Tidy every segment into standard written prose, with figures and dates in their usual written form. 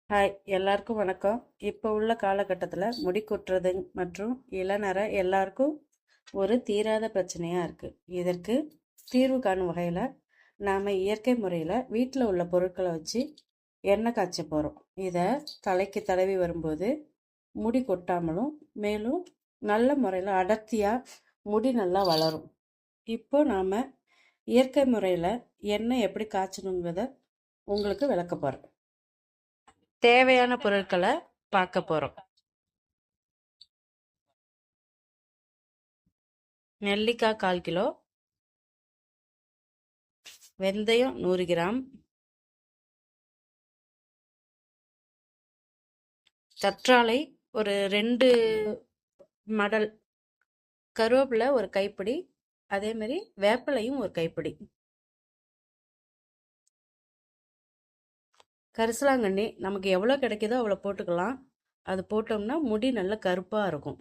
Hi, எல்லாருக்கும் வணக்கம். இப்போ உள்ள காலகட்டத்தில் முடி கொட்டுறது மற்றும் இளநரை எல்லாருக்கும் ஒரு தீராத பிரச்சனையாக இருக்குது. இதற்கு தீர்வு காணும் வகையில் நாம் இயற்கை முறையில் வீட்டில் உள்ள பொருட்களை வச்சு எண்ணெய் காய்ச்ச போகிறோம். இதை தலைக்கு தடவி வரும்போது முடி கொட்டாமலும் மேலும் நல்ல முறையில் அடர்த்தியாக முடி நல்லா வளரும். இப்போ நாம் இயற்கை முறையில் எண்ணெய் எப்படி காய்ச்சணுங்கிறத உங்களுக்கு விளக்க போகிறோம். தேவையான பொருட்களை பார்க்க போகிறோம். நெல்லிக்காய் 1/4 கிலோ, வெந்தயம் 100 கிராம், கற்றாழை ஒரு 2 மடல், கருவேப்பிலை ஒரு கைப்பிடி, அதே மாதிரி வேப்பிலையும் ஒரு கைப்பிடி, கரிசலாங்கண்ணி நமக்கு எவ்வளோ கிடைக்குதோ அவ்வளோ போட்டுக்கலாம். அது போட்டோம்னா முடி நல்ல கருப்பாக இருக்கும்.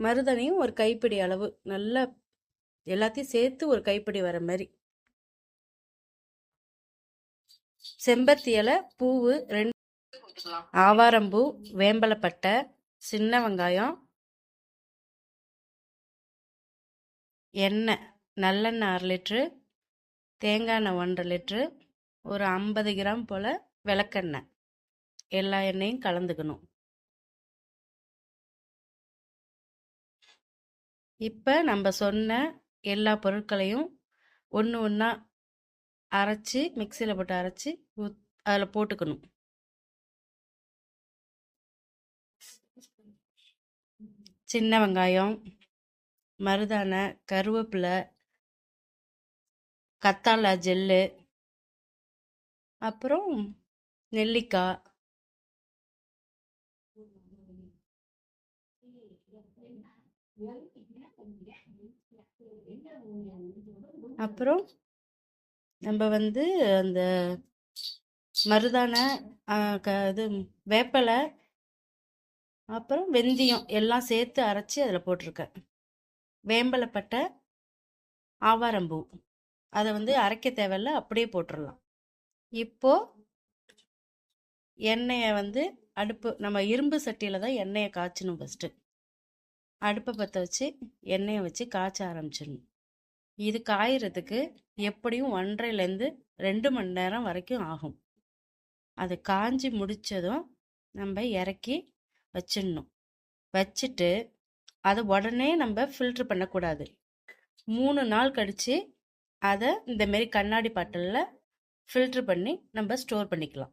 மருதாணியும் ஒரு கைப்பிடி அளவு, நல்லா எல்லாத்தையும் சேர்த்து ஒரு கைப்பிடி வர மாதிரி. செம்பருத்தி இலை பூவு 2, ஆவாரம்பூ, வேம்பலப்பட்டை, சின்ன வெங்காயம், எண்ணெய் நல்லெண்ணெய் 1/2 லிட்ரு, தேங்காய் எண்ணெய் 1/2 லிட்ரு, ஒரு 50 கிராம் போல் விளக்கெண்ணெய், எல்லா எண்ணெயும் கலந்துக்கணும். இப்போ நம்ம சொன்ன எல்லா பொருட்களையும் ஒன்று ஒன்றா அரைச்சி மிக்சியில் போட்டு அரைச்சி அதில் போட்டுக்கணும். சின்ன வெங்காயம், மருதாணை, கருவேப்பிலை, கத்தாழை ஜெல்லு, அப்புறம் நெல்லிக்காய், அப்புறம் நம்ம அந்த மருதாணை, இது வேப்பிலை, அப்புறம் வெந்தயம் எல்லாம் சேர்த்து அரைச்சி அதில் போட்டிருக்கேன். வேம்பலைப்பட்டை, ஆவாரம்பூ அதை அரைக்க தேவையில்ல, அப்படியே போட்டுடலாம். இப்போ எண்ணெயை அடுப்பு, நம்ம இரும்பு சட்டியில் தான் எண்ணெயை காய்ச்சணும். ஃபஸ்ட்டு அடுப்பை பற்ற வச்சு எண்ணெயை வச்சு காய்ச்ச ஆரம்பிச்சிடணும். இது காயறதுக்கு எப்படியும் 1.5லேருந்து 2 மணி நேரம் வரைக்கும் ஆகும். அது காஞ்சி முடித்ததும் நம்ம இறக்கி வச்சிடணும். வச்சுட்டு அதை உடனே நம்ம ஃபில்ட்ரு பண்ணக்கூடாது. 3 நாள் கழித்து அதை இந்தமாரி கண்ணாடி பாட்டிலில் ஃபில்ட்ரு பண்ணி நம்ம ஸ்டோர் பண்ணிக்கலாம்.